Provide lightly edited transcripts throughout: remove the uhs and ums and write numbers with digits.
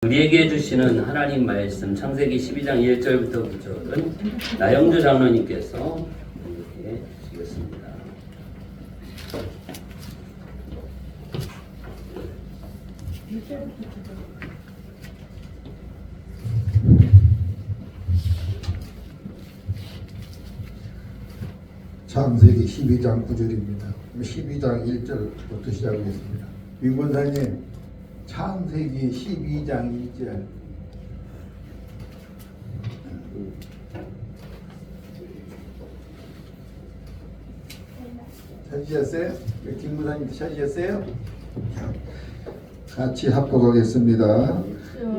우리에게 주시는 하나님 말씀 창세기 12장 1절부터 9절은 나영주 장로님께서 이렇게 주시겠습니다. 창세기 12장 9절입니다. 12장 1절부터 시작하겠습니다. 윤권사님, 창세기 12장 1절. 찾으셨어요? 김무사님도 찾으셨어요? 같이 합독하겠습니다.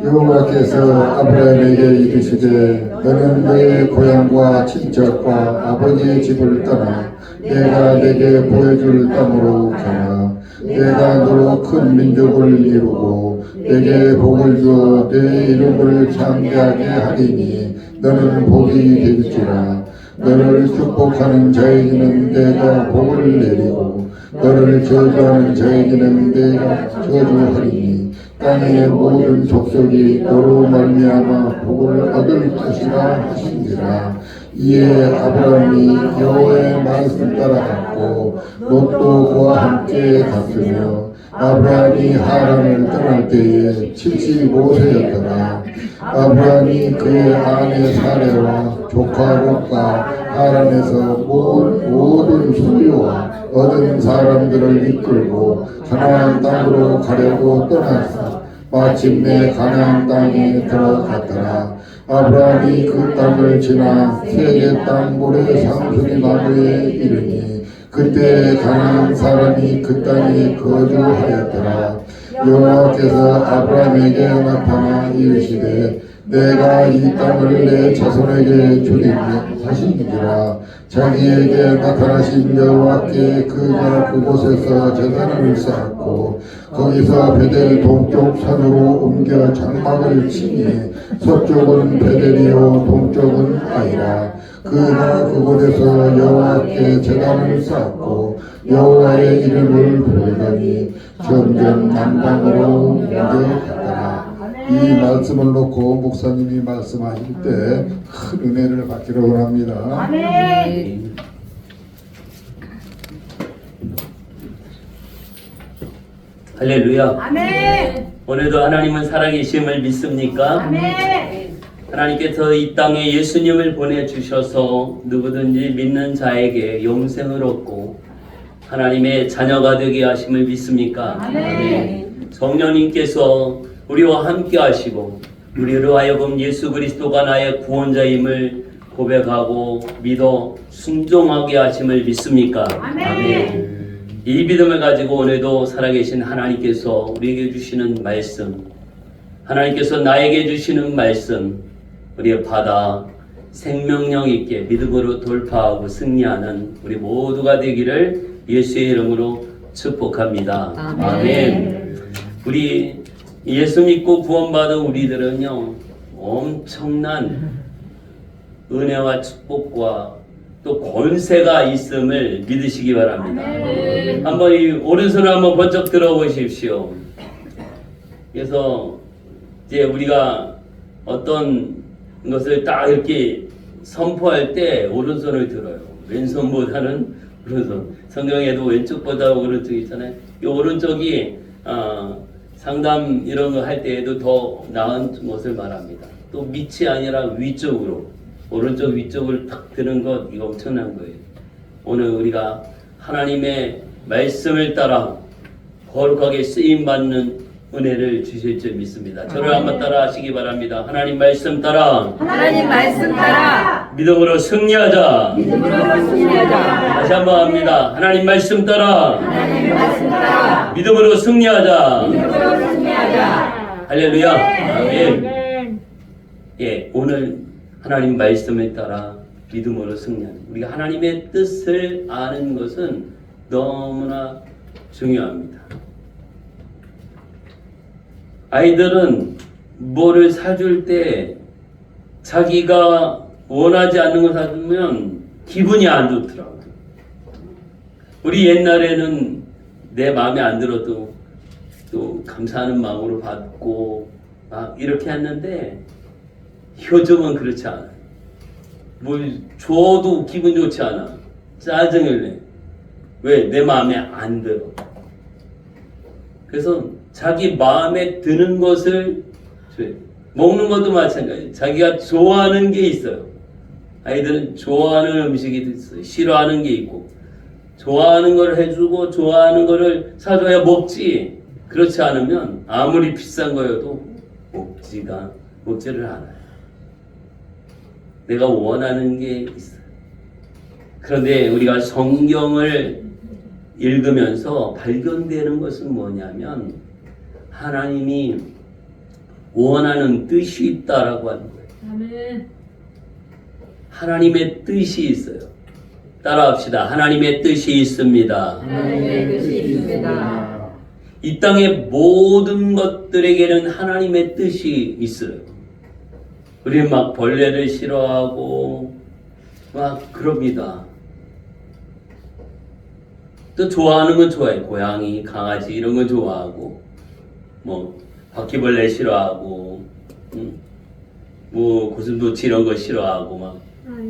여호와께서 아브라함에게 이르시되 너는 너의 고향과 친척과 아버지의 집을 떠나 내가 내게 보여줄 땅으로 가라. 내가 너로 큰 민족을 이루고 내게 복을 주어 내 이름을 창대하게 하리니 너는 복이 될지라. 너를 축복하는 자에게는 내가 복을 내리고 너를 저주하는 자에게는 내가 저주하리니 땅의 모든 족속이 너로 말미암아 복을 얻을 것이라 하신지라. 이에 아브라함이 여호와의 말씀 따라갔고 롯도 그와 함께 갔으며 아브라함이 하란을 떠날 때에 75세였더라. 아브라함이 그의 아내 사레와 조카 롯과 하란에서 모든 소유와 얻은 사람들을 이끌고 가나안 땅으로 가려고 떠났어. 마침내 가나안 땅에 들어갔더라. 아브라함이 그 땅을 지나 세계 땅 모래 상수리 나무에 이르니 그때 가나안 사람이 그 땅에 거주하였더라. 여호와께서 아브라함에게 나타나 이르시되 내가 이 땅을 내 자손에게 주리라 하신지라. 자기에게 나타나신 여호와께 그가 그곳에서 제단을 쌓았고 거기서 베델 동쪽 산으로 옮겨 장막을 치니 서쪽은 베델이요 동쪽은 아이라. 그가 그곳에서 여호와께 제단을 쌓았고 여호와의 이름을 부르더니 점점 남방으로 옮겨갔더라. 이 말씀을 놓고 목사님이 말씀하실 때 큰 은혜를 받기를 원합니다. 아멘. 할렐루야. 아멘. 오늘도 하나님은 살아계심을 믿습니까? 아멘. 하나님께서 이 땅에 예수님을 보내주셔서 누구든지 믿는 자에게 영생을 얻고 하나님의 자녀가 되게 하심을 믿습니까? 아멘. 성령님께서 우리와 함께 하시고 우리로 하여금 예수 그리스도가 나의 구원자임을 고백하고 믿어 순종하게 하심을 믿습니까? 아멘. 이 믿음을 가지고 오늘도 살아계신 하나님께서 우리에게 주시는 말씀, 하나님께서 나에게 주시는 말씀 우리의 받아 생명력 있게 믿음으로 돌파하고 승리하는 우리 모두가 되기를 예수의 이름으로 축복합니다. 아멘. 우리 예수 믿고 구원받은 우리들은요 엄청난 은혜와 축복과 또 권세가 있음을 믿으시기 바랍니다. 한번 이 오른손을 한번 번쩍 들어보십시오. 그래서 이제 우리가 어떤 것을 딱 이렇게 선포할 때 오른손을 들어요. 왼손보다는 오른손. 성경에도 왼쪽보다 오른쪽 있잖아요. 이 오른쪽이 상담 이런 거 할 때에도 더 나은 것을 말합니다. 또 밑이 아니라 위쪽으로 오른쪽 위쪽을 탁 드는 것 이거 엄청난 거예요. 오늘 우리가 하나님의 말씀을 따라 거룩하게 쓰임 받는 은혜를 주실 줄 믿습니다. 저를 한번 따라 하시기 바랍니다. 하나님 말씀 따라 하나님 말씀 따라 믿음으로 승리하자. 믿음으로 승리하자. 다시 한번 합니다. 하나님 말씀 따라 하나님 말씀 따라 믿음으로 승리하자. 믿음으로 승리하자. 할렐루야. 아멘. 예, 오늘 하나님 말씀을 따라 믿음으로 승리하는 우리가 하나님의 뜻을 아는 것은 너무나 중요합니다. 아이들은 뭐를 사줄 때 자기가 원하지 않는 거 사주면 기분이 안 좋더라고요. 우리 옛날에는 내 마음에 안 들어도 또 감사하는 마음으로 받고 막 이렇게 했는데 요즘은 그렇지 않아요. 뭘 줘도 기분 좋지 않아. 짜증을 내. 왜? 내 마음에 안 들어. 그래서 자기 마음에 드는 것을 줘요. 먹는 것도 마찬가지예요. 자기가 좋아하는 게 있어요. 아이들은 좋아하는 음식이 있어요. 싫어하는 게 있고. 좋아하는 걸 해주고 좋아하는 거를 사줘야 먹지. 그렇지 않으면 아무리 비싼 거여도 먹지를 않아요. 내가 원하는 게 있어요. 그런데 우리가 성경을 읽으면서 발견되는 것은 뭐냐면 하나님이 원하는 뜻이 있다라고 하는 거예요. 아멘. 하나님의 뜻이 있어요. 따라합시다. 하나님의 뜻이 있습니다. 하나님의 뜻이 있습니다. 이 땅의 모든 것들에게는 하나님의 뜻이 있어요. 우리 막 벌레를 싫어하고 막 그럽니다. 또 좋아하는 건 좋아해. 고양이, 강아지 이런 거 좋아하고 뭐 바퀴벌레 싫어하고 뭐 고슴도치 이런 거 싫어하고 막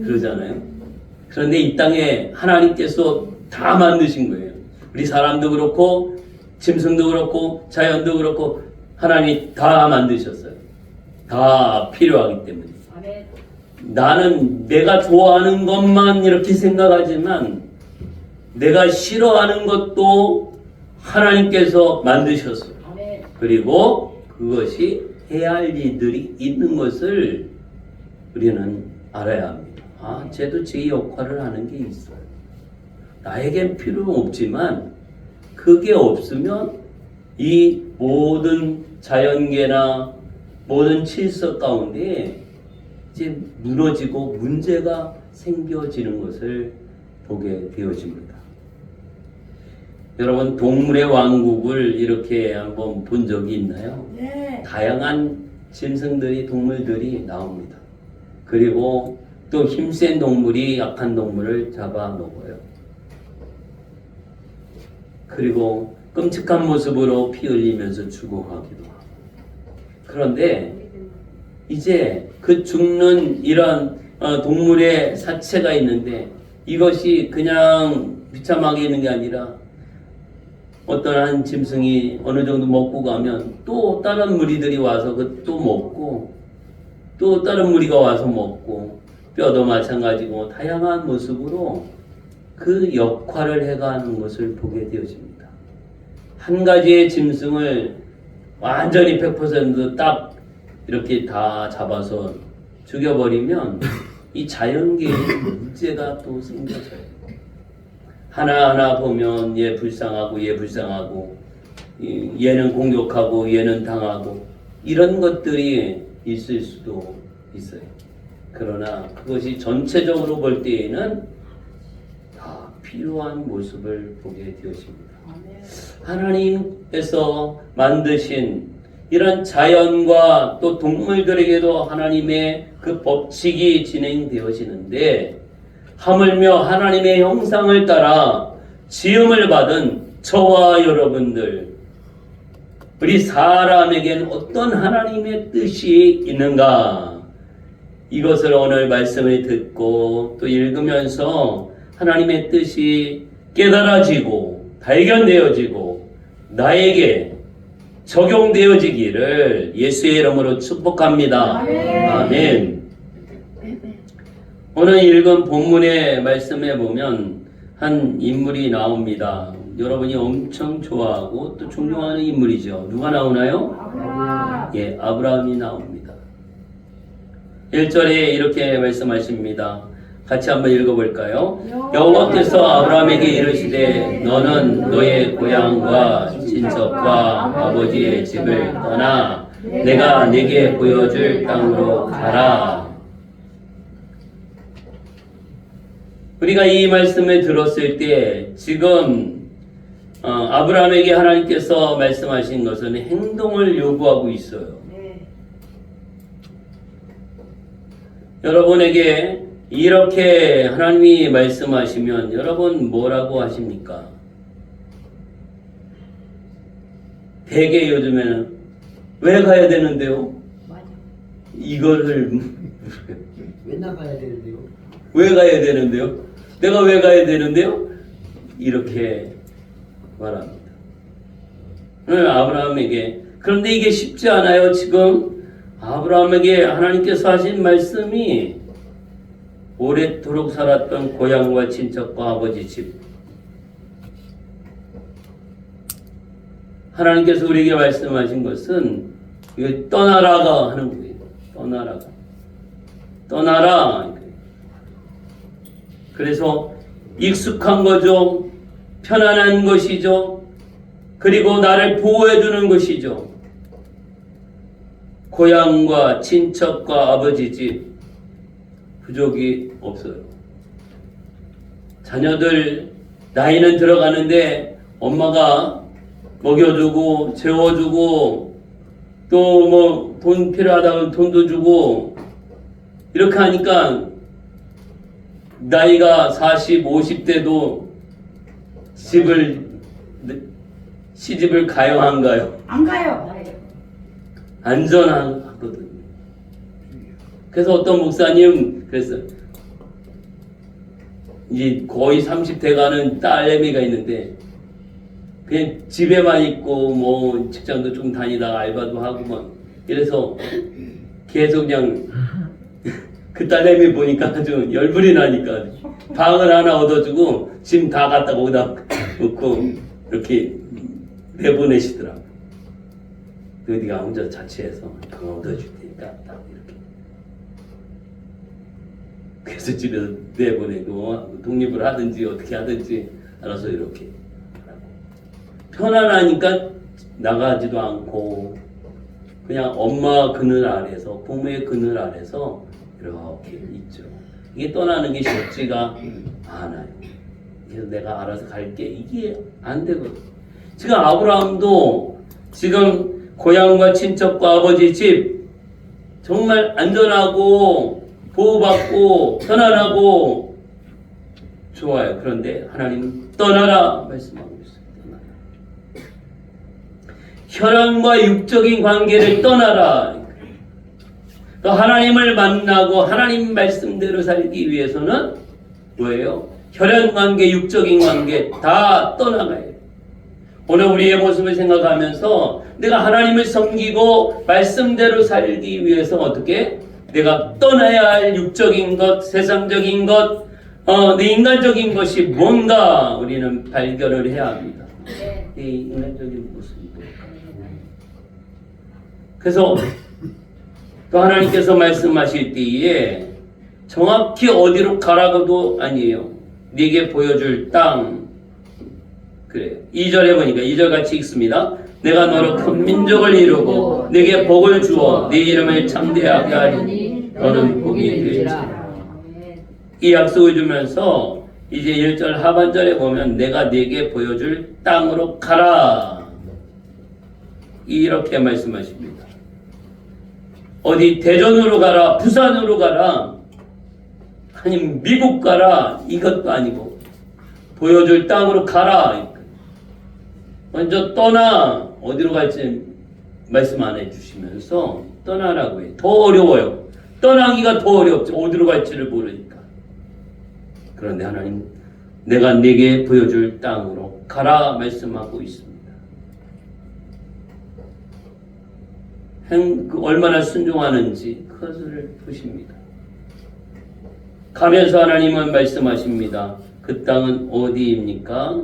그러잖아요. 그런데 이 땅에 하나님께서 다 만드신 거예요. 우리 사람도 그렇고 짐승도 그렇고 자연도 그렇고 하나님이 다 만드셨어요. 다 필요하기 때문에. 아멘. 나는 내가 좋아하는 것만 이렇게 생각하지만 내가 싫어하는 것도 하나님께서 만드셨어요. 아멘. 그리고 그것이 해야 할 일들이 있는 것을 우리는 알아야 합니다. 아, 쟤도 제 역할을 하는 게 있어요. 나에겐 필요 없지만 그게 없으면 이 모든 자연계나 모든 질서 가운데 이제 무너지고 문제가 생겨지는 것을 보게 되어집니다. 여러분, 동물의 왕국을 이렇게 한번 본 적이 있나요? 네. 다양한 짐승들이, 동물들이 나옵니다. 그리고 또 힘센 동물이 약한 동물을 잡아먹어요. 그리고 끔찍한 모습으로 피 흘리면서 죽어가기도 하고. 그런데 이제 그 죽는 이런 동물의 사체가 있는데 이것이 그냥 비참하게 있는 게 아니라 어떤 한 짐승이 어느 정도 먹고 가면 또 다른 무리들이 와서 그 또 먹고 또 다른 무리가 와서 먹고 뼈도 마찬가지고 다양한 모습으로 그 역할을 해가는 것을 보게 되어집니다. 한 가지의 짐승을 완전히 100% 이렇게 다 잡아서 죽여버리면 이 자연계에 문제가 또 생겨져요. 하나하나 보면 얘 불쌍하고 얘 불쌍하고 얘는 공격하고 얘는 당하고 이런 것들이 있을 수도 있어요. 그러나 그것이 전체적으로 볼 때에는 다 필요한 모습을 보게 되었습니다. 하나님께서 만드신 이런 자연과 또 동물들에게도 하나님의 그 법칙이 진행되어지는데 하물며 하나님의 형상을 따라 지음을 받은 저와 여러분들, 우리 사람에게는 어떤 하나님의 뜻이 있는가? 이것을 오늘 말씀을 듣고 또 읽으면서 하나님의 뜻이 깨달아지고 발견되어지고 나에게 적용되어지기를 예수의 이름으로 축복합니다. 아멘. 오늘 읽은 본문의 말씀에 보면 한 인물이 나옵니다. 여러분이 엄청 좋아하고 또 존경하는 인물이죠. 누가 나오나요? 아브라함. 예, 아브라함이 나옵니다. 1절에 이렇게 말씀하십니다. 같이 한번 읽어볼까요? 여호와께서 아브라함에게 이르시되 너는 너의 고향과 친척과 아버지의 집을 떠나 내가 네게 보여줄 땅으로 가라. 우리가 이 말씀을 들었을 때 지금 아브라함에게 하나님께서 말씀하신 것은 행동을 요구하고 있어요. 여러분에게 이렇게 하나님이 말씀하시면 여러분 뭐라고 하십니까? 대개 요즘에는 왜 가야 되는데요? 맞아. 이거를 왜 나가야 되는데요? 왜 가야 되는데요? 내가 왜 가야 되는데요? 이렇게 말합니다. 오늘 아브라함에게, 그런데 이게 쉽지 않아요. 지금 아브라함에게 하나님께서 하신 말씀이 오랫도록 살았던 고향과 친척과 아버지 집, 하나님께서 우리에게 말씀하신 것은 이거 떠나라가 하는 거예요. 떠나라. 그래서 익숙한 거죠. 편안한 것이죠. 그리고 나를 보호해 주는 것이죠. 고향과 친척과 아버지 집, 부족이 없어요. 자녀들 나이는 들어가는데 엄마가 먹여주고 재워주고 또 뭐 돈 필요하다면 돈도 주고 이렇게 하니까 나이가 40, 50대도 시집을 가요, 안 가요? 안 가요. 안전하거든요. 그래서 어떤 목사님 그랬어요. 이제 거의 30대 가는 딸내미가 있는데 그냥 집에만 있고 뭐 직장도 좀 다니다가 알바도 하고 막 이래서 계속 그냥 그 딸내미 보니까 아주 열불이 나니까 방을 하나 얻어주고 짐 다 갖다 거기다 놓고 이렇게 내보내시더라고. 네가 혼자 자취해서 방 얻어줄 테니까 딱 이렇게. 그래서 집에서 내보내고 독립을 하든지 어떻게 하든지 알아서 이렇게 하라고. 편안하니까 나가지도 않고 그냥 엄마 그늘 아래서 부모의 그늘 아래서 이렇게 있죠. 이게 떠나는 게 쉽지가 않아요. 그래서 내가 알아서 갈게 이게 안 되거든. 지금 아브라함도 지금 고향과 친척과 아버지 집 정말 안전하고 보호받고 편안하고 좋아요. 그런데 하나님 떠나라 말씀하고 있어요. 혈연과 육적인 관계를 떠나라. 또 하나님을 만나고 하나님 말씀대로 살기 위해서는 뭐예요? 혈연 관계, 육적인 관계 다 떠나가야 돼요. 오늘 우리의 모습을 생각하면서 내가 하나님을 섬기고 말씀대로 살기 위해서 어떻게? 내가 떠나야 할 육적인 것, 세상적인 것, 내 인간적인 것이 뭔가 우리는 발견을 해야 합니다. 이 인간적인 모습이 뭘까? 그래서 또 하나님께서 말씀하실 때에 정확히 어디로 가라고도 아니에요. 네게 보여줄 땅. 그래요. 2절에 보니까 2절 같이 읽습니다. 내가 너로 큰 민족을 이루고 네게 복을 주어 네 이름을 창대하게 하리니 너는 복이 되리라. 이 약속을 주면서 이제 1절 하반절에 보면 내가 네게 보여줄 땅으로 가라. 이렇게 말씀하십니다. 어디 대전으로 가라, 부산으로 가라, 아니면 미국 가라 이것도 아니고 보여줄 땅으로 가라. 먼저 떠나. 어디로 갈지 말씀 안 해주시면서 떠나라고 해요. 더 어려워요. 떠나기가 더 어렵죠. 어디로 갈지를 모르니까. 그런데 하나님 내가 네게 보여줄 땅으로 가라 말씀하고 있습니다. 얼마나 순종하는지 그것을 보십니다. 가면서 하나님은 말씀하십니다. 그 땅은 어디입니까?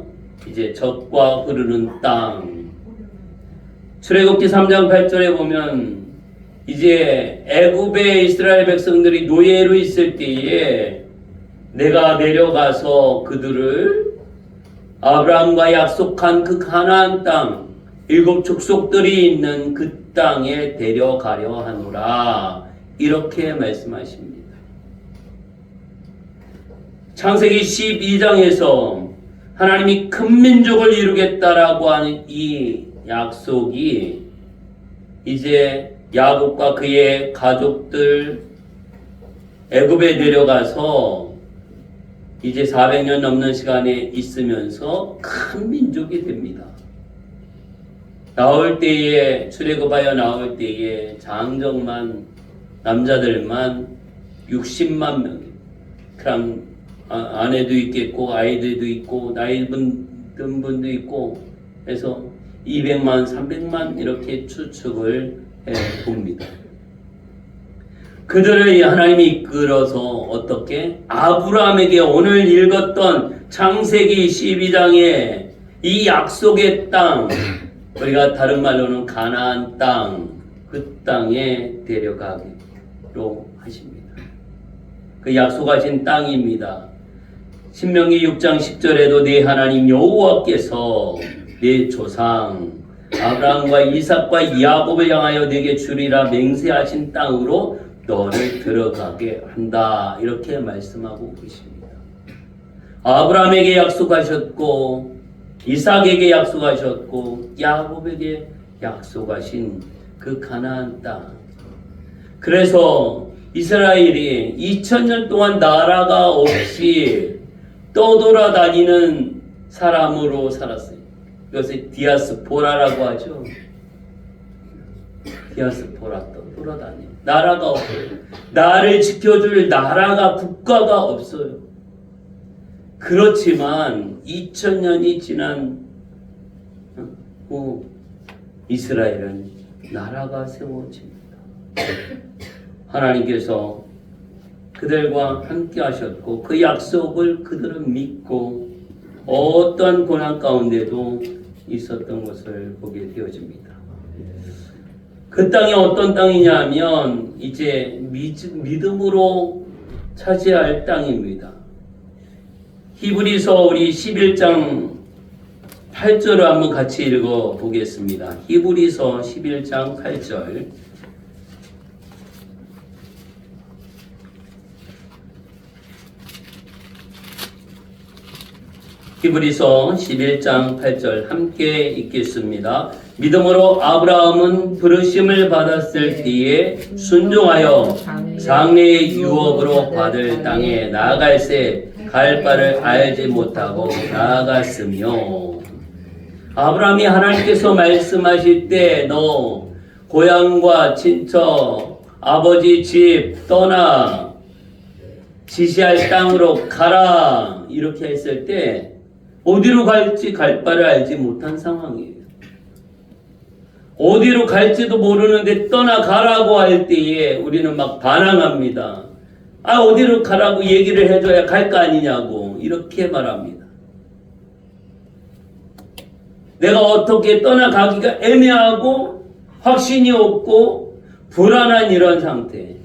이제 젖과 흐르는 땅. 출애굽기 3장 8절에 보면 이제 애굽의 이스라엘 백성들이 노예로 있을 때에 내가 내려가서 그들을 아브라함과 약속한 그 가나안 땅, 7 족속들이 있는 그 땅에 데려가려 하노라. 이렇게 말씀하십니다. 창세기 12장에서 하나님이 큰 민족을 이루겠다라고 하는 이 약속이 이제 야곱과 그의 가족들 애굽에 내려가서 이제 400년 넘는 시간에 있으면서 큰 민족이 됩니다. 나올 때에 출애굽하여 나올 때에 장정만 남자들만 60만 명. 그럼 아내도 있겠고 아이들도 있고 나이 든 분도 있고 해서 200만, 300만 이렇게 추측을 해 봅니다. 그들을 하나님이 이끌어서 어떻게 아브라함에게 오늘 읽었던 창세기 12장에 이 약속의 땅, 우리가 다른 말로는 가나안 땅, 그 땅에 데려가기로 하십니다. 그 약속하신 땅입니다. 신명기 6장 10절에도 네 하나님 여호와께서 네 조상 아브라함과 이삭과 야곱을 향하여 네게 주리라 맹세하신 땅으로 너를 들어가게 한다. 이렇게 말씀하고 계십니다. 아브라함에게 약속하셨고 이삭에게 약속하셨고 야곱에게 약속하신 그 가나안 땅. 그래서 이스라엘이 2000년 동안 나라가 없이 떠돌아다니는 사람으로 살았어요. 이것을 디아스포라라고 하죠. 디아스포라, 떠돌아다니. 나라가 없어요. 나를 지켜줄 나라가, 국가가 없어요. 그렇지만 2000년이 지난 후 이스라엘은 나라가 세워집니다. 하나님께서 그들과 함께 하셨고 그 약속을 그들은 믿고 어떤 고난 가운데도 있었던 것을 보게 되어집니다. 그 땅이 어떤 땅이냐 하면 이제 믿음으로 차지할 땅입니다. 히브리서 우리 11장 8절을 한번 같이 읽어 보겠습니다. 히브리서 11장 8절. 히브리서 11장 8절 함께 읽겠습니다. 믿음으로 아브라함은 부르심을 받았을 때에 순종하여 장래의 유업으로 받을 땅에 나아갈새 갈 바를 알지 못하고 나아갔으며 아브라함이 하나님께서 말씀하실 때 너 고향과 친척 아버지 집 떠나 지시할 땅으로 가라 이렇게 했을 때 어디로 갈지 갈 바를 알지 못한 상황이에요. 어디로 갈지도 모르는데 떠나가라고 할 때에 우리는 막 반항합니다. 아, 어디로 가라고 얘기를 해줘야 갈 거 아니냐고 이렇게 말합니다. 내가 어떻게 떠나가기가 애매하고 확신이 없고 불안한 이런 상태.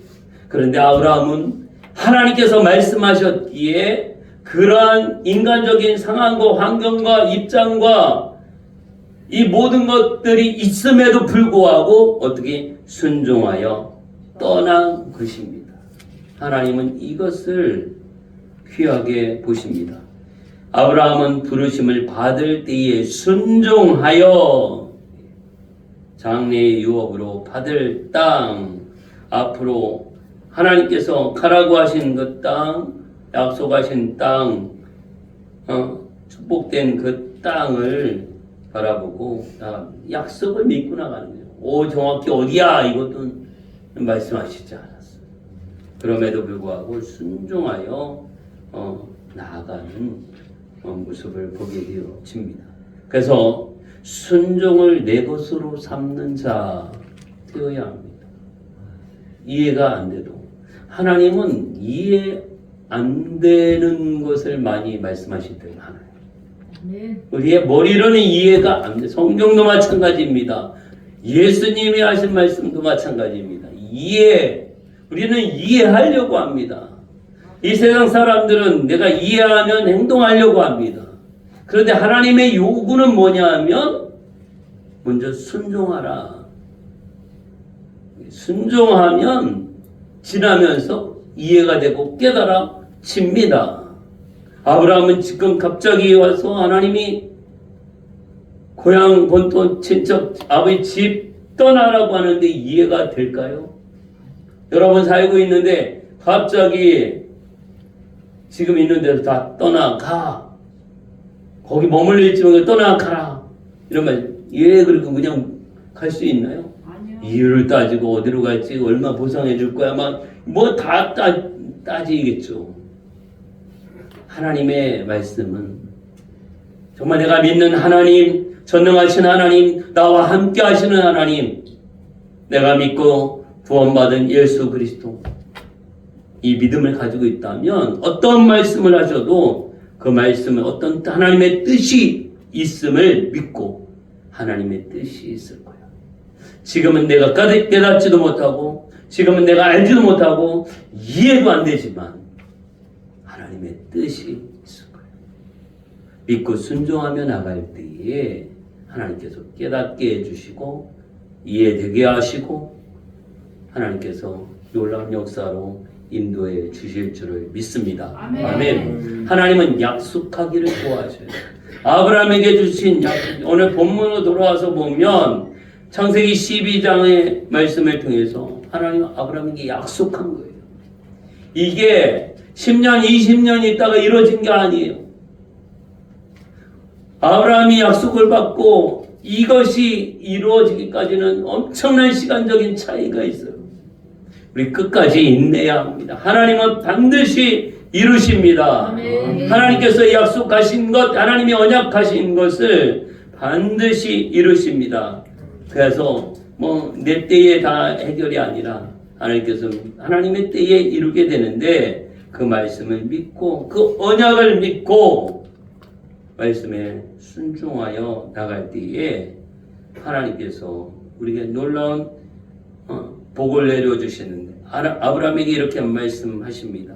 그런데 아브라함은 하나님께서 말씀하셨기에 그러한 인간적인 상황과 환경과 입장과 이 모든 것들이 있음에도 불구하고 어떻게 순종하여 떠난 것입니다. 하나님은 이것을 귀하게 보십니다. 아브라함은 부르심을 받을 때에 순종하여 장래의 유업으로 받을 땅, 앞으로 하나님께서 가라고 하신 그 땅, 약속하신 땅, 축복된 그 땅을 바라보고 약속을 믿고 나가는 거예요. 정확히 어디야? 이것도 말씀하시지 않았어요. 그럼에도 불구하고 순종하여 나아가는 모습을 보게 되어집니다. 그래서 순종을 내 것으로 삼는 자 되어야 합니다. 이해가 안 돼도 하나님은 이해 안 되는 것을 많이 말씀하실 때가 많아요. 우리의 머리로는 이해가 안 돼. 성경도 마찬가지입니다. 예수님이 하신 말씀도 마찬가지입니다. 우리는 이해하려고 합니다. 이 세상 사람들은 내가 이해하면 행동하려고 합니다. 그런데 하나님의 요구는 뭐냐 하면 먼저 순종하라. 순종하면 지나면서 이해가 되고 깨달아집니다. 아브라함은 지금 갑자기 와서 하나님이 고향 본토 친척 아버지 집 떠나라고 하는데 이해가 될까요? 여러분 살고 있는데 갑자기 지금 있는 데서 다 떠나가 거기 머물러 있지 말고 떠나가라 이런 말 예, 그리고 그냥 갈 수 있나요? 아니요. 이유를 따지고 어디로 갈지 얼마 보상해 줄 거야 막 뭐 다 따지겠죠. 하나님의 말씀은 정말 내가 믿는 하나님, 전능하신 하나님, 나와 함께 하시는 하나님, 내가 믿고 구원받은 예수 그리스도, 이 믿음을 가지고 있다면 어떤 말씀을 하셔도 그 말씀에 어떤 하나님의 뜻이 있음을 믿고 하나님의 뜻이 있을 거야. 지금은 내가 깨닫지도 못하고 지금은 내가 알지도 못하고 이해도 안 되지만 하나님의 뜻이 있을 거야. 믿고 순종하며 나갈 때에 하나님께서 깨닫게 해주시고 이해되게 하시고 하나님께서 놀라운 역사로 인도해 주실 줄을 믿습니다. 아멘. 아멘. 하나님은 약속하기를 좋아하셔요. 아브라함에게 주신 약속, 오늘 본문으로 돌아와서 보면 창세기 12장의 말씀을 통해서 하나님은 아브라함에게 약속한 거예요. 이게 10년, 20년 있다가 이루어진 게 아니에요. 아브라함이 약속을 받고 이것이 이루어지기까지는 엄청난 시간적인 차이가 있어요. 우리 끝까지 인내해야 합니다. 하나님은 반드시 이루십니다. 아멘. 하나님께서 약속하신 것, 하나님이 언약하신 것을 반드시 이루십니다. 그래서 뭐 내 때에 다 해결이 아니라 하나님께서 하나님의 때에 이루게 되는데 그 말씀을 믿고 그 언약을 믿고 말씀에 순종하여 나갈 때에 하나님께서 우리에게 놀라운 복을 내려주시는데 아브라함에게 이렇게 말씀하십니다.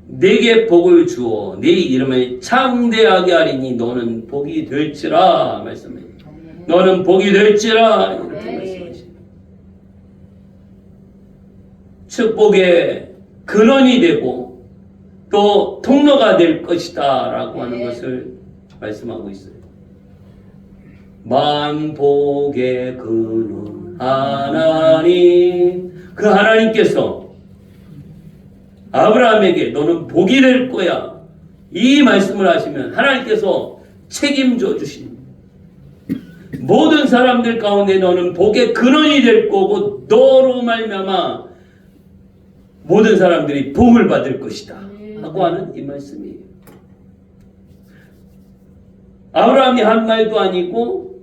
내게 복을 주어 네 이름을 창대하게 하리니 너는 복이 될지라 말씀해요. 너는 복이 될지라 이렇게 말씀하십니다. 축복의 근원이 되고 또 통로가 될 것이다 라고 하는 것을 말씀하고 있어요. 만복의 근원 하나님, 그 하나님께서 아브라함에게 너는 복이 될 거야 이 말씀을 하시면 하나님께서 책임져 주십니다. 모든 사람들 가운데 너는 복의 근원이 될 거고 너로 말미암아 모든 사람들이 복을 받을 것이다 하고 하는 이 말씀이에요. 아브라함이 한 말도 아니고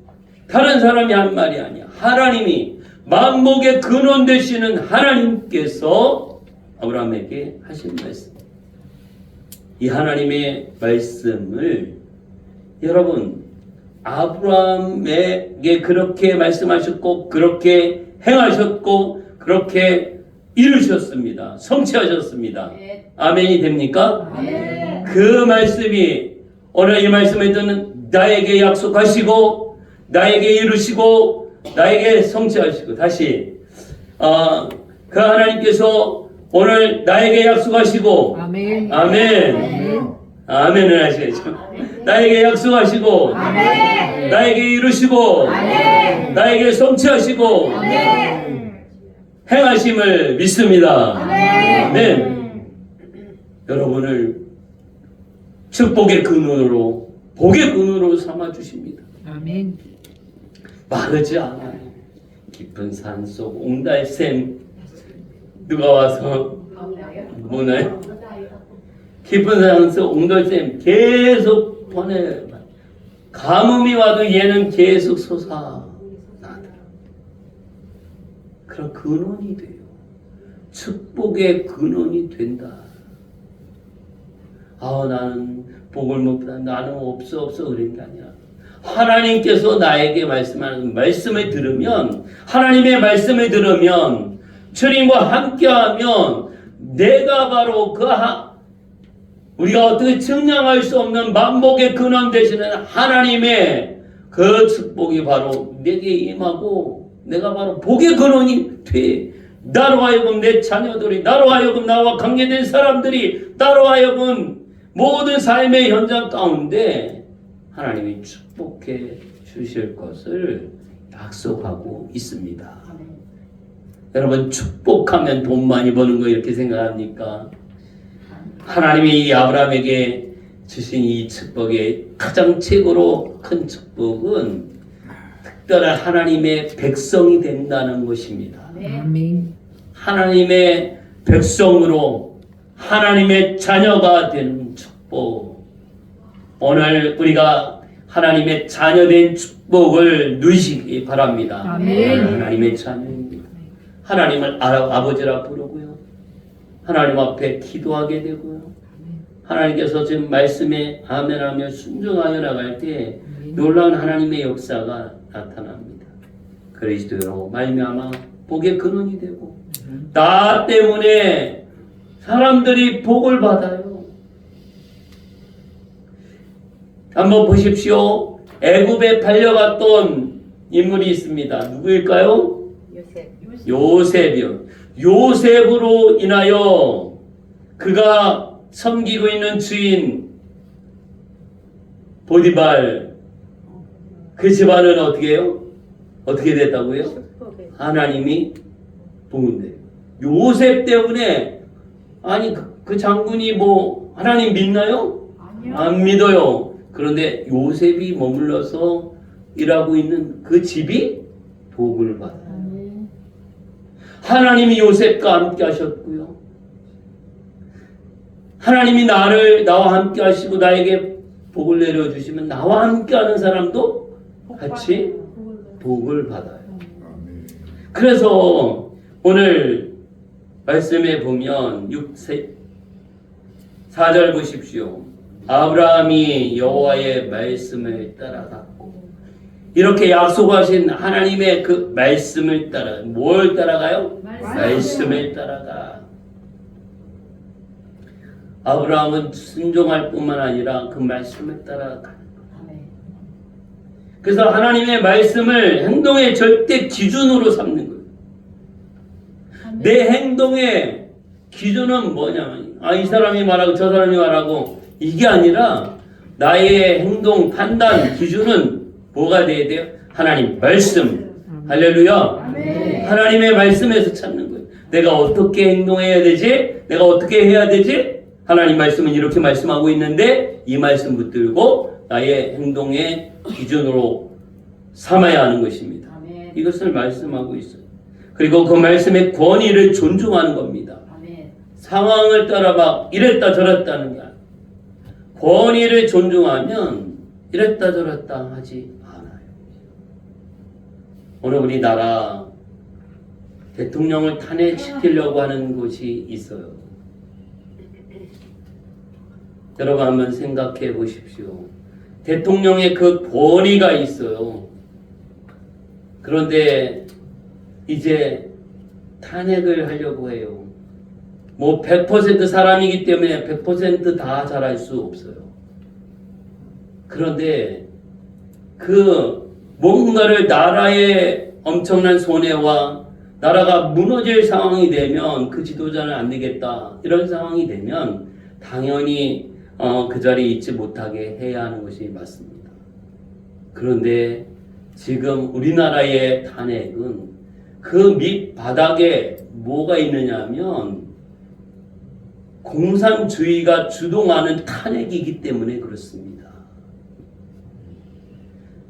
다른 사람이 한 말이 아니야. 하나님이 만복의 근원 되시는 하나님께서 아브라함에게 하신 말씀. 이 하나님의 말씀을 여러분 아브라함에게 그렇게 말씀하셨고 그렇게 행하셨고 그렇게 이루셨습니다. 성취하셨습니다. 아멘이 됩니까? 아멘. 그 말씀이 오늘 이 말씀을 듣는 나에게 약속하시고 나에게 이루시고 나에게 성취하시고 다시 그 하나님께서 오늘 나에게 약속하시고 아멘. 아멘. 아멘을 하셔야죠. 나에게 약속하시고 아멘. 나에게 이루시고 아멘. 나에게 성취하시고 아멘. 행하심을 믿습니다. 아멘. 아멘. 여러분을 축복의 근원으로 복의 근원으로 삼아 주십니다. 아멘. 마르지 않아요. 깊은 산속 옹달샘 누가 와서 뭐나요? 깊은 산속 옹달샘 계속 보내. 가뭄이 와도 얘는 계속 솟아나더라. 그런 근원이 돼요. 축복의 근원이 된다. 나는 복을 못 받아. 나는 없어 그런 게 아니야. 하나님께서 나에게 말씀하는 말씀을 들으면 하나님의 말씀을 들으면 주님과 함께하면 내가 바로 우리가 어떻게 증량할 수 없는 만복의 근원 되시는 하나님의 그 축복이 바로 내게 임하고 내가 바로 복의 근원이 돼. 나로 하여금 내 자녀들이 나로 하여금 나와 관계된 사람들이 나로 하여금 모든 삶의 현장 가운데 하나님이 축복해 주실 것을 약속하고 있습니다. 여러분 축복하면 돈 많이 버는 거 이렇게 생각합니까? 하나님이 이 아브라함에게 주신 이 축복의 가장 최고로 큰 축복은 특별한 하나님의 백성이 된다는 것입니다. 아멘. 하나님의 백성으로 하나님의 자녀가 되는 축복. 오늘 우리가 하나님의 자녀된 축복을 누리시기 바랍니다. 아멘. 하나님의 자녀입니다. 하나님을 아버지라 부르고요. 하나님 앞에 기도하게 되고요. 하나님께서 지금 말씀에 아멘하며 순종하여 나갈 때 놀라운 하나님의 역사가 나타납니다. 그리스도로 말미암아 복의 근원이 되고 나 때문에 사람들이 복을 받아요. 한번 보십시오. 애굽에 팔려갔던 인물이 있습니다. 누구일까요? 요셉이요. 요셉으로 인하여 그가 섬기고 있는 주인 보디발 그 집안은 어떻게 해요? 어떻게 됐다고요? 하나님이 도운대요. 요셉 때문에 아니 그 장군이 뭐 하나님 믿나요? 안 믿어요. 그런데 요셉이 머물러서 일하고 있는 그 집이 복을 받아요. 하나님이 요셉과 함께 하셨고요. 하나님이 나와 함께 하시고 나에게 복을 내려주시면 나와 함께 하는 사람도 같이 복을 받아요. 그래서 오늘 말씀에 보면 4절 보십시오. 아브라함이 여호와의 말씀을 따라갔고 이렇게 약속하신 하나님의 그 말씀을 따라 뭘 따라가요? 말씀을 따라가. 아브라함은 순종할 뿐만 아니라 그 말씀을 따라가. 그래서 하나님의 말씀을 행동의 절대 기준으로 삼는 거예요. 내 행동의 기준은 뭐냐면 이 사람이 말하고 저 사람이 말하고 이게 아니라 나의 행동 판단 기준은 뭐가 돼야 돼요? 하나님 말씀. 할렐루야. 하나님의 말씀에서 찾는 거예요. 내가 어떻게 행동해야 되지? 내가 어떻게 해야 되지? 하나님 말씀은 이렇게 말씀하고 있는데 이 말씀 붙들고 나의 행동의 기준으로 삼아야 하는 것입니다. 이것을 말씀하고 있어요. 그리고 그 말씀의 권위를 존중하는 겁니다. 상황을 따라 막 이랬다 저랬다 하는 게 아니에요. 권위를 존중하면 이랬다 저랬다 하지 않아요. 오늘 우리나라 대통령을 탄핵시키려고 하는 곳이 있어요. 여러분 한번 생각해 보십시오. 대통령의 그 권위가 있어요. 그런데 이제 탄핵을 하려고 해요. 뭐 100% 사람이기 때문에 100% 다 잘할 수 없어요. 그런데 그 뭔가를 나라의 엄청난 손해와 나라가 무너질 상황이 되면 그 지도자는 안 되겠다 이런 상황이 되면 당연히 그 자리에 있지 못하게 해야 하는 것이 맞습니다. 그런데 지금 우리나라의 탄핵은 그 밑바닥에 뭐가 있느냐 하면 공산주의가 주동하는 탄핵이기 때문에 그렇습니다.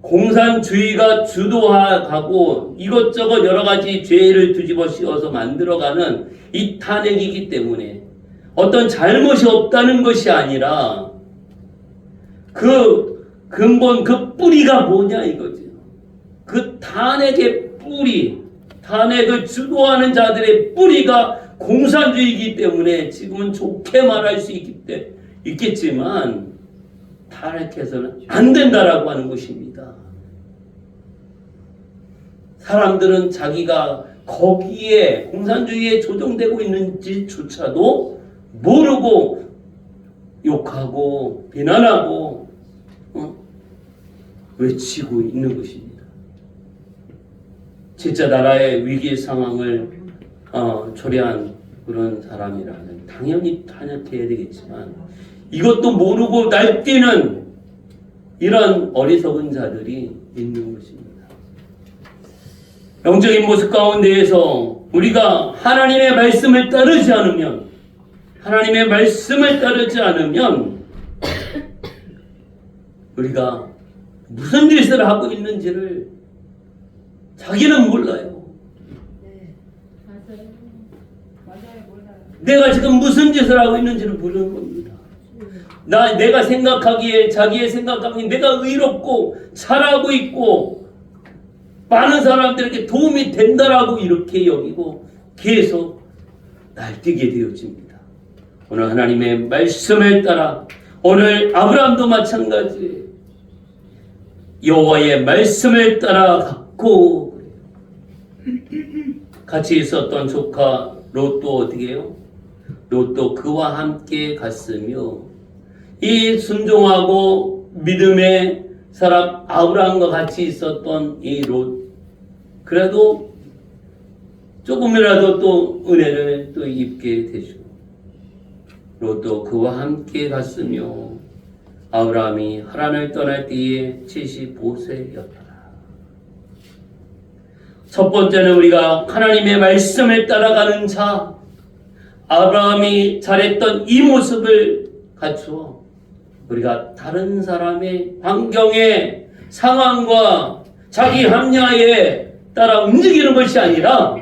공산주의가 주도하고 이것저것 여러 가지 죄를 뒤집어 씌워서 만들어가는 이 탄핵이기 때문에 어떤 잘못이 없다는 것이 아니라 그 근본 그 뿌리가 뭐냐 이거죠. 그 탄핵의 뿌리, 탄핵을 주도하는 자들의 뿌리가 공산주의이기 때문에 지금은 좋게 말할 수 있겠지만 탄핵해서는 안 된다라고 하는 것입니다. 사람들은 자기가 거기에 공산주의에 조종되고 있는지조차도 모르고 욕하고 비난하고 외치고 있는 것입니다. 진짜 나라의 위기 상황을 초래한 그런 사람이라면 당연히 탄핵해야 되겠지만 이것도 모르고 날뛰는 이런 어리석은 자들이 있는 것입니다. 영적인 모습 가운데에서 우리가 하나님의 말씀을 따르지 않으면 우리가 무슨 짓을 하고 있는지를 자기는 몰라요. 맞아요, 몰라요. 내가 지금 무슨 짓을 하고 있는지를 모르는 겁니다. 내가 생각하기에, 자기의 생각하기에 내가 의롭고 잘하고 있고 많은 사람들에게 도움이 된다라고 이렇게 여기고 계속 날뛰게 되어집니다. 오늘 하나님의 말씀을 따라, 오늘 아브라함도 마찬가지 여호와의 말씀을 따라 갖고 같이 있었던 조카 롯도 어떻게 해요? 롯도 그와 함께 갔으며, 이 순종하고 믿음의 사람 아브라함과 같이 있었던 이 롯, 그래도 조금이라도 또 은혜를 또 입게 되죠. 롯도 그와 함께 갔으며 아브라함이 하란을 떠날 때에 75세였더라. 첫 번째는 우리가 하나님의 말씀을 따라가는 자, 아브라함이 잘했던 이 모습을 갖추어 우리가 다른 사람의 환경의 상황과 자기 합리화에 따라 움직이는 것이 아니라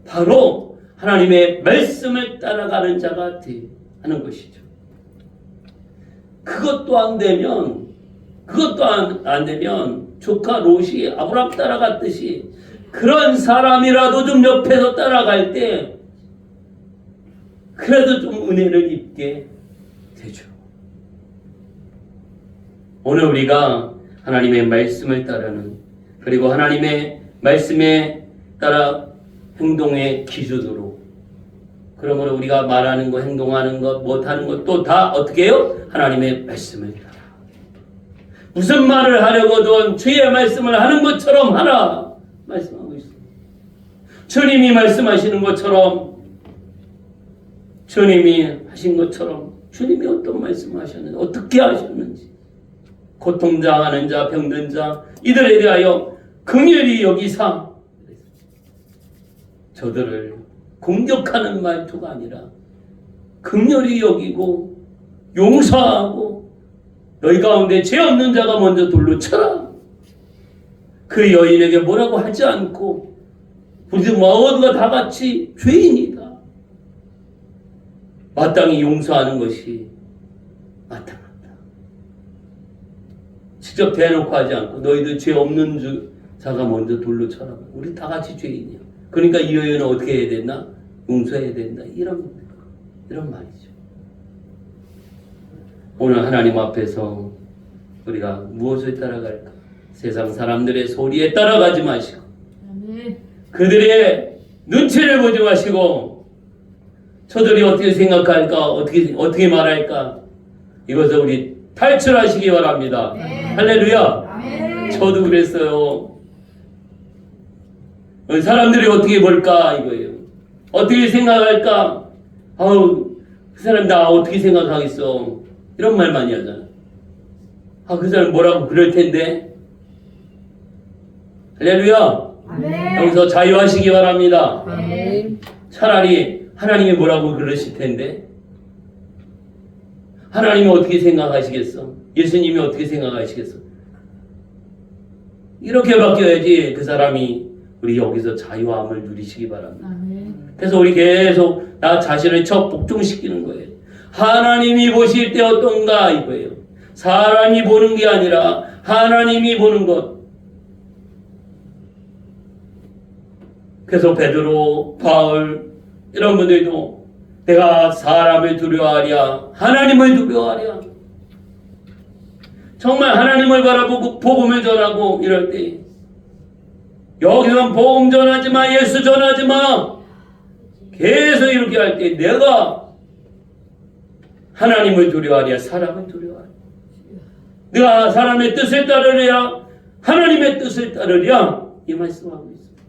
바로 하나님의 말씀을 따라가는 자가 하는 것이죠. 그것도 안 되면 조카 롯이 아브라함 따라갔듯이 그런 사람이라도 좀 옆에서 따라갈 때 그래도 좀 은혜를 입게 되죠. 오늘 우리가 하나님의 말씀을 따르는, 그리고 하나님의 말씀에 따라 행동의 기준으로, 그러므로 우리가 말하는 것, 행동하는 것, 못하는 것도 다 어떻게 해요? 하나님의 말씀을 따라. 무슨 말을 하려거든 주의 말씀을 하는 것처럼 하라 말씀하고 있습니다. 주님이 말씀하시는 것처럼, 주님이 하신 것처럼, 주님이 어떤 말씀을 하셨는지, 어떻게 하셨는지, 고통당하는 자, 병든 자, 이들에 대하여 긍휼히 여기사 저들을 공격하는 말투가 아니라 긍휼히 여기고 용서하고, 너희 가운데 죄 없는 자가 먼저 돌로 쳐라. 그 여인에게 뭐라고 하지 않고, 우리 모두가 다 같이 죄인이다, 마땅히 용서하는 것이 마땅하다. 직접 대놓고 하지 않고 너희들 죄 없는 자가 먼저 돌로 쳐라. 우리 다 같이 죄인이야. 그러니까 이 여인은 어떻게 해야 된다? 용서해야 된다. 이런 말이죠. 오늘 하나님 앞에서 우리가 무엇을 따라갈까? 세상 사람들의 소리에 따라가지 마시고, 그들의 눈치를 보지 마시고, 저들이 어떻게 생각할까, 어떻게 말할까, 이것을 우리 탈출하시기 바랍니다. 할렐루야. 저도 그랬어요. 사람들이 어떻게 볼까 이거예요. 어떻게 생각할까? 아우, 그 사람 나 어떻게 생각하겠어, 이런 말 많이 하잖아. 그 사람 뭐라고 그럴 텐데. 할렐루야. 여기서 자유하시기 바랍니다. 차라리 하나님이 뭐라고 그러실 텐데, 하나님이 어떻게 생각하시겠어? 예수님이 어떻게 생각하시겠어? 이렇게 바뀌어야지 그 사람이 우리 여기서 자유함을 누리시기 바랍니다. 그래서 우리 계속 나 자신을 복종시키는 거예요. 하나님이 보실 때 어떤가 이거예요. 사람이 보는 게 아니라 하나님이 보는 것. 그래서 베드로, 바울 이런 분들도 내가 사람을 두려워하랴, 하나님을 두려워하랴. 정말 하나님을 바라보고 복음을 전하고 이럴 때, 여기서 복음 전하지 마, 예수 전하지 마, 계속 이렇게 할 때 내가 하나님을 두려워하랴, 사람을 두려워하랴. 내가 사람의 뜻을 따르랴, 하나님의 뜻을 따르랴, 이 말씀하고 있습니다.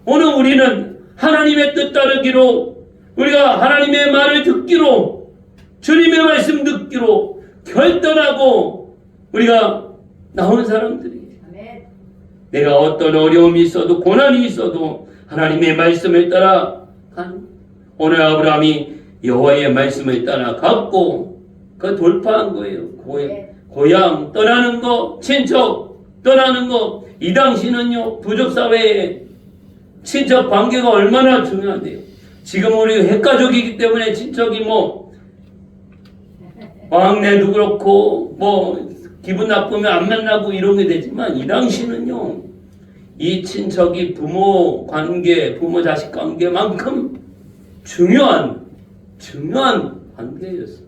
오늘 우리는 하나님의 뜻 따르기로, 우리가 하나님의 말을 듣기로, 주님의 말씀 듣기로 결단하고 우리가 나온 사람들이, 내가 어떤 어려움이 있어도 고난이 있어도 하나님의 말씀을 따라 가는, 오늘 아브라함이 여호와의 말씀을 따라 갔고 그 돌파한 거예요. 고향 떠나는 거, 친척 떠나는 거, 이 당시는요, 부족사회의 친척 관계가 얼마나 중요한데요. 지금 우리 핵가족이기 때문에 친척이 뭐 왕래도 그렇고 뭐 기분 나쁘면 안 만나고 이런 게 되지만, 이 당시는요, 이 친척이 부모 관계, 부모 자식 관계만큼 중요한 관계였어요.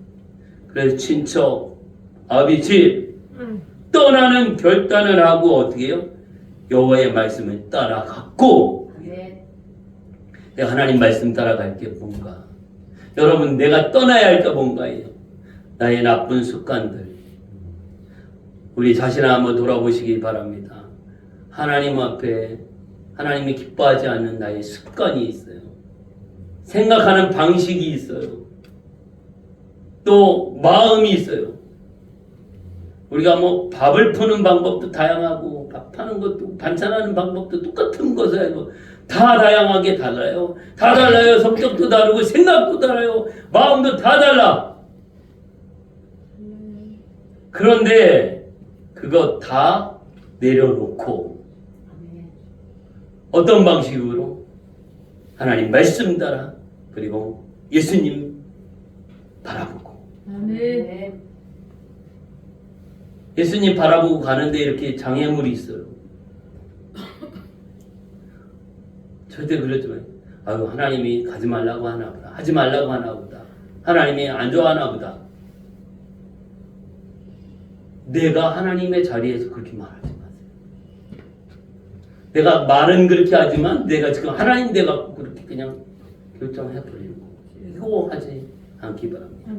그래서 친척, 아비집 떠나는 결단을 하고 어떻게 해요? 여호와의 말씀을 따라갔고, 내가 하나님 말씀 따라갈 게 뭔가? 여러분, 내가 떠나야 할 게 뭔가예요? 나의 나쁜 습관들. 우리 자신을 한번 돌아보시기 바랍니다. 하나님 앞에 하나님이 기뻐하지 않는 나의 습관이 있어요. 생각하는 방식이 있어요. 또 마음이 있어요. 우리가 뭐 밥을 푸는 방법도 다양하고, 밥하는 것도, 반찬하는 방법도 똑같은 것을 알고 다 다양하게 달라요. 다 달라요. 성격도 다르고 생각도 달라요. 마음도 다 달라. 그런데 그거 다 내려놓고 어떤 방식으로? 하나님 말씀 따라, 그리고 예수님 바라보고. 예수님 바라보고 가는데 이렇게 장애물이 있어요. 절대 그러지 마요. 아유, 하나님이 가지 말라고 하나 보다. 하지 말라고 하나 보다. 하나님이 안 좋아하나 보다. 내가 하나님의 자리에서 그렇게 말하지 마세요. 내가 말은 그렇게 하지만 내가 지금 하나님 돼 갖고 그렇게 그냥 결정해버리는 거. 이거 하지 않기 바랍니다.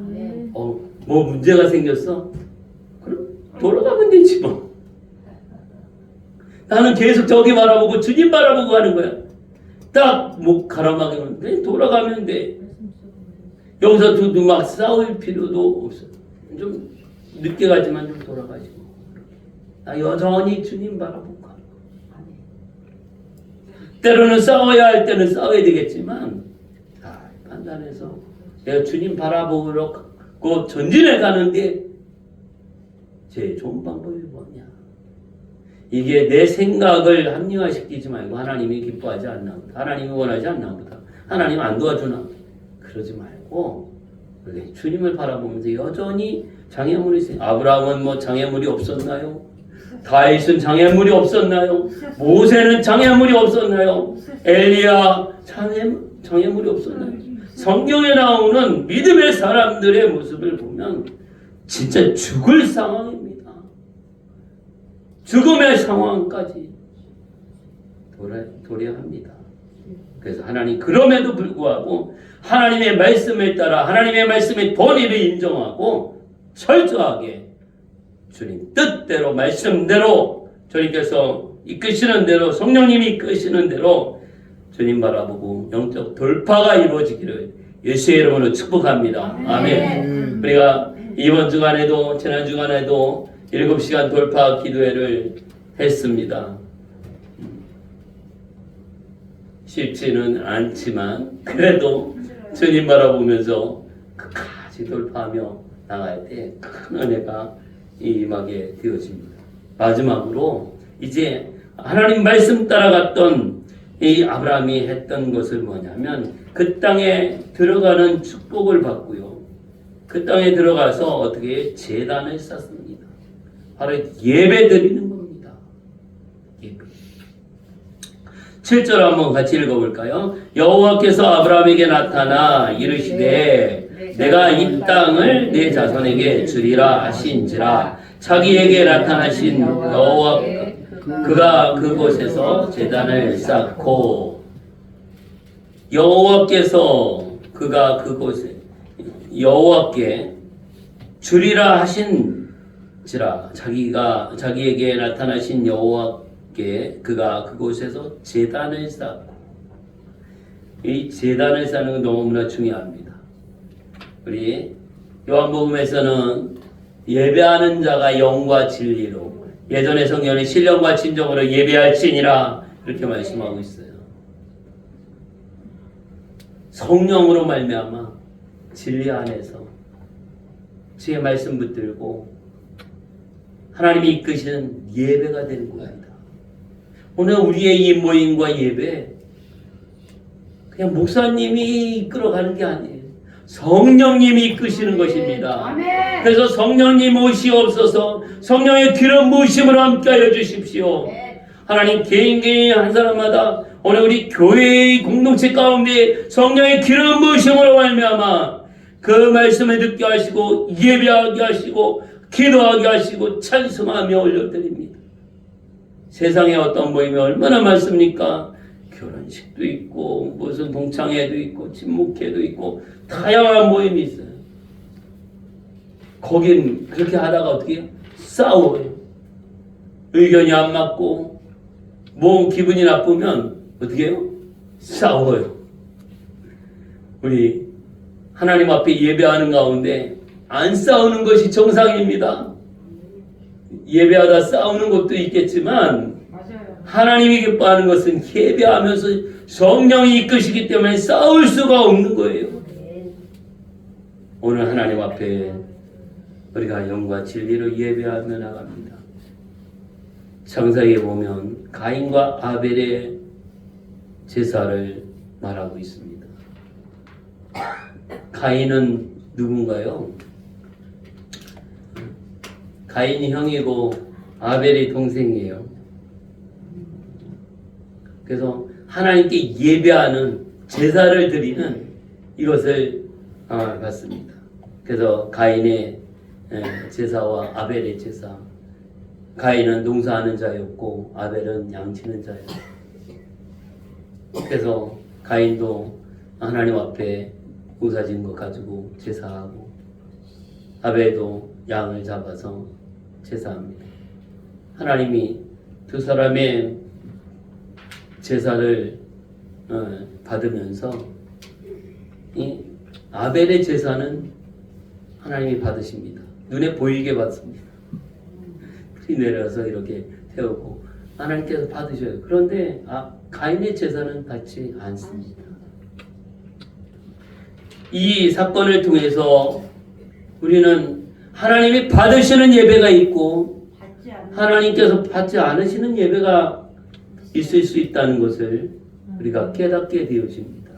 뭐 문제가 생겼어? 그럼 돌아가면 되지 뭐. 나는 계속 저기 바라보고 주님 바라보고 하는 거야. 딱 목 가라막으면 돼. 돌아가면 돼. 여기서 두두 막 싸울 필요도 없어. 좀 늦게 가지만 좀 돌아가시고. 나 여전히 주님 바라보고 가는 거야. 때로는 싸워야 할 때는 싸워야 되겠지만, 판단해서 내가 주님 바라보러 전진해 가는데 제일 좋은 방법이 뭐냐? 이게 내 생각을 합리화시키지 말고 하나님이 기뻐하지 않나 보다. 하나님이 원하지 않나 보다. 하나님 안 도와주나 보다. 그러지 말고 주님을 바라보면서 여전히 장애물이 있어요. 아브라함은 뭐 장애물이 없었나요? 다윗은 장애물이 없었나요? 모세는 장애물이 없었나요? 엘리야 장애물이 없었나요? 성경에 나오는 믿음의 사람들의 모습을 보면 진짜 죽을 상황입니다. 죽음의 상황까지 도래합니다. 그래서 하나님 그럼에도 불구하고 하나님의 말씀을 따라 하나님의 말씀의 본의를 인정하고 철저하게 주님 뜻대로 말씀대로 주님께서 이끄시는 대로 성령님이 이끄시는 대로 주님 바라보고 영적 돌파가 이루어지기를 예수의 이름으로 축복합니다. 아멘. 우리가 이번 주간에도 지난 주간에도 7시간 돌파 기도회를 했습니다. 쉽지는 않지만 그래도 주님 바라보면서 끝까지 돌파하며 나갈 때 큰 은혜가 임하게 되어집니다. 마지막으로 이제 하나님 말씀 따라갔던 이 아브라함이 했던 것을 뭐냐면 그 땅에 들어가는 축복을 받고요. 그 땅에 들어가서 어떻게 제단을 쌓습니다. 바로 예배 드리는 겁니다. 예배. 7절 한번 같이 읽어볼까요? 여호와께서 아브라함에게 나타나 이르시되 내가 이 땅을 내 자손에게 주리라 하신지라. 자기에게 나타나신 여호와 그가 그곳에서 제단을 쌓고 여호와께서 그가 그곳에 여호와께 주리라 하신지라. 자기에게 나타나신 여호와께 그가 그곳에서 제단을 쌓고. 이 제단을 쌓는 건 너무나 중요합니다. 우리 요한복음에서는 예배하는 자가 영과 진리로, 예전의 성경은 신령과 진정으로 예배할지니라 이렇게 말씀하고 있어요. 성령으로 말미암아 진리 안에서 주의 말씀 붙들고 하나님이 이끄시는 예배가 되는 겁니다. 오늘 우리의 이 모임과 예배 그냥 목사님이 이끌어가는 게 아니에요. 성령님이 이끄시는 것입니다. 아멘. 그래서 성령님 오시옵소서. 성령의 기름 부으심을 함께하여 주십시오. 하나님 개인 한 사람마다 오늘 우리 교회의 공동체 가운데 성령의 기름 부으심으로 말미암아 그 말씀을 듣게 하시고 예배하게 하시고 기도하게 하시고 찬송하며 올려드립니다. 세상에 어떤 모임이 얼마나 많습니까? 결혼식도 있고 무슨 동창회도 있고 친목회도 있고 다양한 모임이 있어요. 거긴 그렇게 하다가 어떻게 해요? 싸워요. 의견이 안 맞고 뭐 기분이 나쁘면 어떻게 해요? 싸워요. 우리 하나님 앞에 예배하는 가운데 안 싸우는 것이 정상입니다. 예배하다 싸우는 것도 있겠지만 맞아요. 하나님이 기뻐하는 것은 예배하면서 성령이 이끄시기 때문에 싸울 수가 없는 거예요. 오늘 하나님 앞에 우리가 영과 진리로 예배하며 나갑니다. 창세기에 보면 가인과 아벨의 제사를 말하고 있습니다. 가인은 누군가요? 가인이 형이고 아벨이 동생이에요. 그래서 하나님께 예배하는 제사를 드리는 이것을 봤습니다. 그래서 가인의 제사와 아벨의 제사. 가인은 농사하는 자였고 아벨은 양치는 자였어요. 그래서 가인도 하나님 앞에 우사진 것 가지고 제사하고 아벨도 양을 잡아서 제사합니다. 하나님이 두 사람의 제사를 받으면서 이 아벨의 제사는 하나님이 받으십니다. 눈에 보이게 받습니다. 불이 내려서 이렇게 태우고 하나님께서 받으셔요. 그런데 가인의 제사는 받지 않습니다. 이 사건을 통해서 우리는 하나님이 받으시는 예배가 있고 하나님께서 받지 않으시는 예배가 있을 수 있다는 것을 우리가 깨닫게 되어집니다.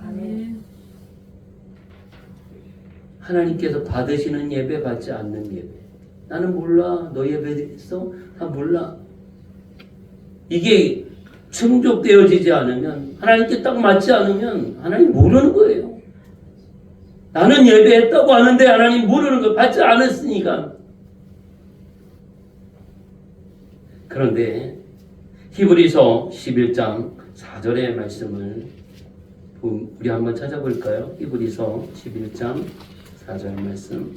하나님께서 받으시는 예배, 받지 않는 예배. 나는 몰라. 너 예배했어? 나 몰라. 이게 충족되어지지 않으면, 하나님께 딱 맞지 않으면 하나님 모르는 거예요. 나는 예배했다고 하는데 하나님 모르는 거예요. 받지 않았으니까. 그런데 히브리서 11장 4절의 말씀을 우리 한번 찾아볼까요? 히브리서 11장 4절 말씀.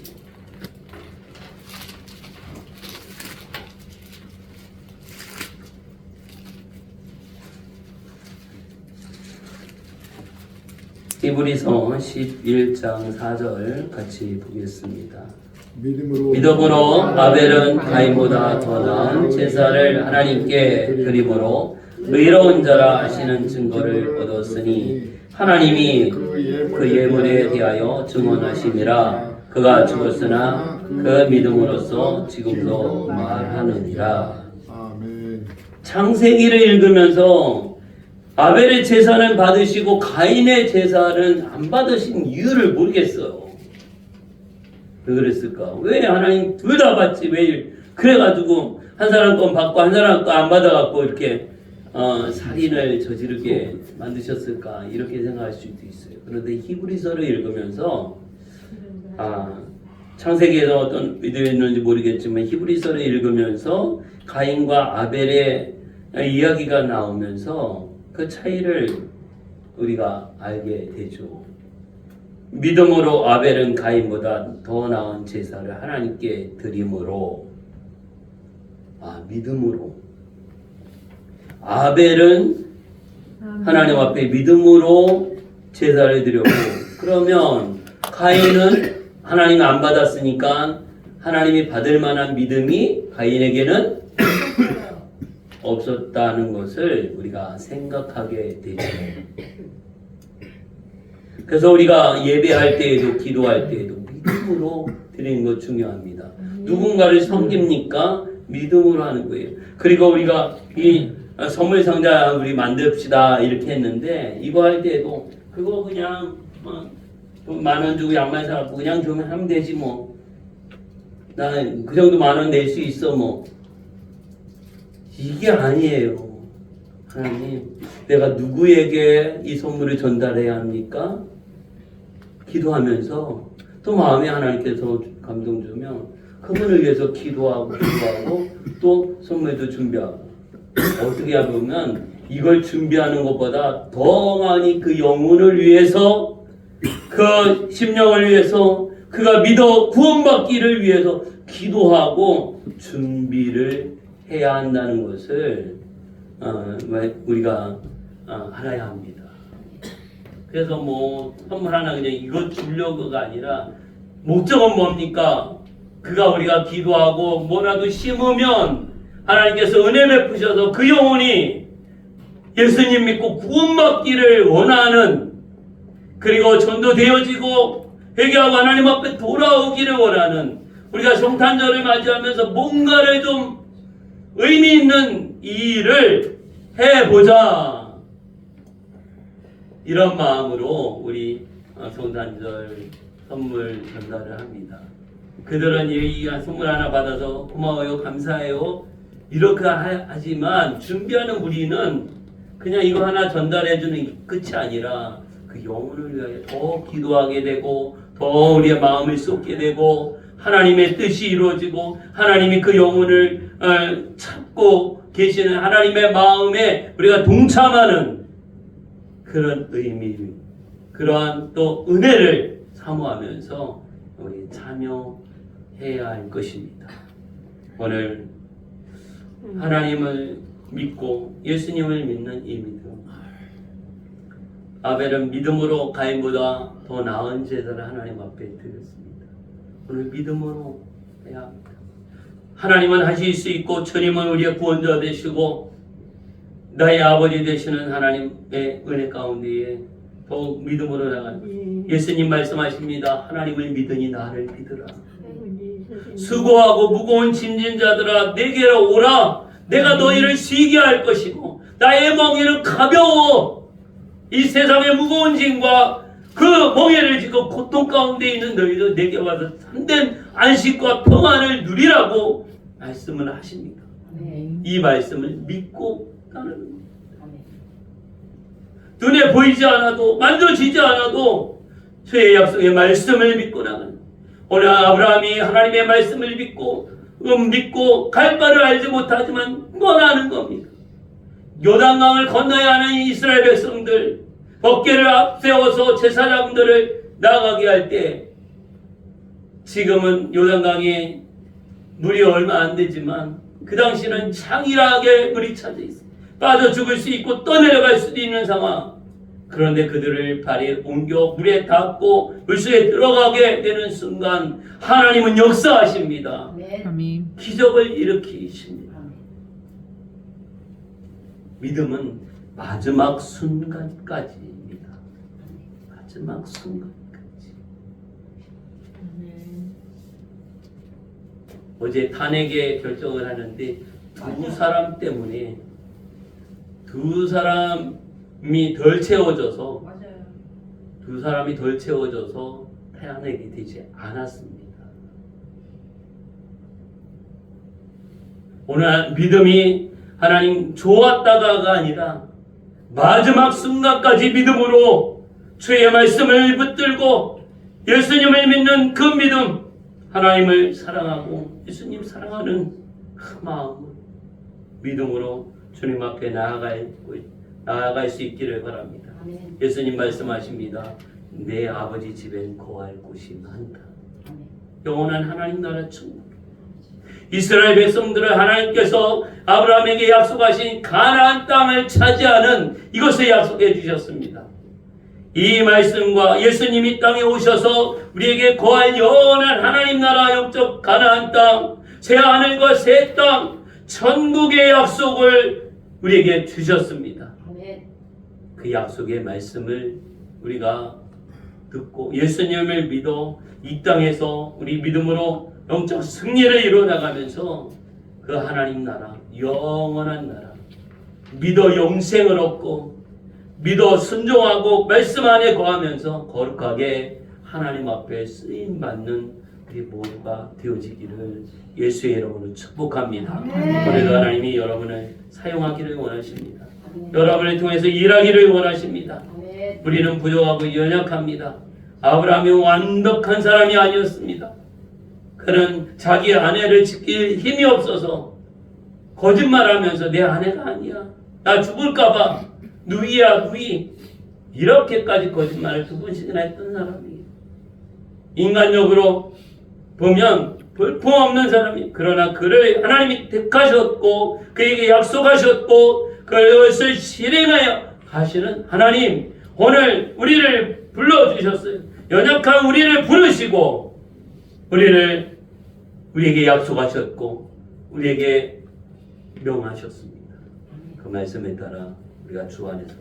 히브리서 11장 4절 같이 보겠습니다. 믿음으로 아벨은 가인보다 더 나은 제사를 하나님께 드림으로 의로운 자라 하시는 증거를 얻었으니 하나님이 그 예물에 대하여 증언하심이라. 그가 죽었으나 그 믿음으로써 지금도 말하느니라. 창세기를 읽으면서 아벨의 제사는 받으시고 가인의 제사는 안 받으신 이유를 모르겠어요. 왜 그랬을까? 왜 하나님 둘 다 받지? 왜 그래가지고 한 사람 건 받고 한 사람 건 안 받아갖고 이렇게 살인을 저지르게 만드셨을까? 이렇게 생각할 수도 있어요. 그런데 히브리서를 읽으면서 창세기에서 어떤 의도가 있는지 모르겠지만 히브리서를 읽으면서 가인과 아벨의 이야기가 나오면서 그 차이를 우리가 알게 되죠. 믿음으로 아벨은 가인보다 더 나은 제사를 하나님께 드림으로. 믿음으로 아벨은 하나님 앞에 믿음으로 제사를 드렸고, 그러면 가인은 하나님이 안 받았으니까 하나님이 받을 만한 믿음이 가인에게는 없었다는 것을 우리가 생각하게 되죠. 그래서 우리가 예배할 때에도 기도할 때에도 믿음으로 드리는 것 중요합니다. 누군가를 섬깁니까? 믿음으로 하는 거예요. 그리고 우리가 이 선물 상자 우리 만듭시다 이렇게 했는데 이거 할 때도 그거 그냥 10,000원 주고 양말 사갖고 그냥 주면 하면 되지 뭐. 나 그 정도 10,000원 낼 수 있어 뭐. 이게 아니에요. 하나님, 내가 누구에게 이 선물을 전달해야 합니까? 기도하면서 또 마음에 하나님께서 감동 주면 그분을 위해서 기도하고 또 선물도 준비하고 어떻게 보면 이걸 준비하는 것보다 더 많이 그 영혼을 위해서 그 심령을 위해서 그가 믿어 구원받기를 위해서 기도하고 준비를 해야 한다는 것을 우리가 알아야 합니다. 그래서 뭐 선물 하나 그냥 이것 주려고가 아니라 목적은 뭡니까? 그가 우리가 기도하고 뭐라도 심으면 하나님께서 은혜 베푸셔서 그 영혼이 예수님 믿고 구원받기를 원하는, 그리고 전도되어지고 회개하고 하나님 앞에 돌아오기를 원하는, 우리가 성탄절을 맞이하면서 뭔가를 좀 의미 있는 일을 해보자, 이런 마음으로 우리 성탄절 선물 전달을 합니다. 그들은 이 선물 하나 받아서 고마워요, 감사해요 이렇게 하지만 준비하는 우리는 그냥 이거 하나 전달해주는 끝이 아니라 그 영혼을 위하여 더 기도하게 되고 더 우리의 마음을 쏟게 되고 하나님의 뜻이 이루어지고 하나님이 그 영혼을 찾고 계시는 하나님의 마음에 우리가 동참하는 그런 의미, 그러한 또 은혜를 사모하면서 우리 참여해야 할 것입니다. 오늘 하나님을 믿고 예수님을 믿는 이 믿음, 아벨은 믿음으로 가인보다 더 나은 제사를 하나님 앞에 드렸습니다. 오늘 믿음으로 해야 합니다. 하나님은 하실 수 있고 주님은 우리의 구원자 되시고 나의 아버지 되시는 하나님의 은혜 가운데에 더욱 믿음으로 나가는, 예수님 말씀하십니다. 하나님을 믿으니 나를 믿으라. 수고하고 무거운 짐진 자들아 내게로 오라. 내가 너희를 쉬게 할 것이고 나의 멍에는 가벼워. 이 세상의 무거운 짐과 그 멍에를 지고 고통 가운데 있는 너희도 내게 와서 참된 안식과 평안을 누리라고 말씀을 하십니다. 이 말씀을 믿고 따르는 겁니다. 눈에 보이지 않아도 만져지지 않아도 주의 약속의 말씀을 믿고 나가는, 오늘 아브라함이 하나님의 말씀을 믿고 갈 바를 알지 못하지만 떠나는 겁니다. 요단강을 건너야 하는 이스라엘 백성들, 법궤를 앞세워서 제사장들을 나가게 할 때 지금은 요단강에 물이 얼마 안 되지만 그 당시는 창이라게 물이 차져 있어요. 빠져 죽을 수 있고 떠내려갈 수도 있는 상황. 그런데 그들을 발에 옮겨 물에 닿고 물속에 들어가게 되는 순간 하나님은 역사하십니다. 아멘. 기적을 일으키십니다. 믿음은 마지막 순간까지입니다. 마지막 순간까지. 어제 탄핵의 결정을 하는데 두 사람 때문에 두 사람이 덜 채워져서 탄핵이 되지 않았습니다. 오늘 믿음이 하나님 좋았다가가 아니라 마지막 순간까지 믿음으로 주의 말씀을 붙들고 예수님을 믿는 그 믿음, 하나님을 사랑하고 예수님 사랑하는 그 마음, 믿음으로 주님 앞에 나아갈 수 있기를 바랍니다. 예수님 말씀하십니다. 내 아버지 집엔 거할 곳이 많다. 영원한 하나님 나라 천국. 이스라엘 백성들을 하나님께서 아브라함에게 약속하신 가나안 땅을 차지하는 이것을 약속해 주셨습니다. 이 말씀과 예수님이 땅에 오셔서 우리에게 거할 영원한 하나님 나라 영적 가나안 땅, 새 하늘과 새 땅, 천국의 약속을 우리에게 주셨습니다. 그 약속의 말씀을 우리가 듣고 예수님을 믿어 이 땅에서 우리 믿음으로 영적 승리를 이루어 나가면서 그 하나님 나라, 영원한 나라, 믿어 영생을 얻고 믿어 순종하고 말씀 안에 거하면서 거룩하게 하나님 앞에 쓰임 받는 우리 모두가 되어지기를 예수의 이름으로 축복합니다. 오늘도 하나님이 여러분을 사용하기를 원하십니다. 여러분을 통해서 일하기를 원하십니다. 우리는 부족하고 연약합니다. 아브라함이 완벽한 사람이 아니었습니다. 그는 자기 아내를 지킬 힘이 없어서 거짓말하면서 내 아내가 아니야, 나 죽을까봐, 누이야 누이, 이렇게까지 거짓말을 2번씩이나 했던 사람이에요. 인간적으로 보면 볼품없는 사람이, 그러나 그를 하나님이 택하셨고 그에게 약속하셨고 그것을 실행하여 하시는 하나님, 오늘 우리를 불러주셨어요. 연약한 우리를 부르시고 우리에게 약속하셨고 우리에게 명하셨습니다. 그 말씀에 따라 우리가 주 안에서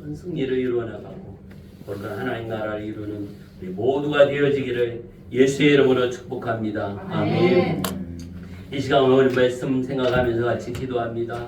큰 승리를 이루어나가고 거룩한 하나님 나라를 이루는 우리 모두가 되어지기를 예수의 이름으로 축복합니다. 아멘. 이 시간 오늘 말씀 생각하면서 같이 기도합니다.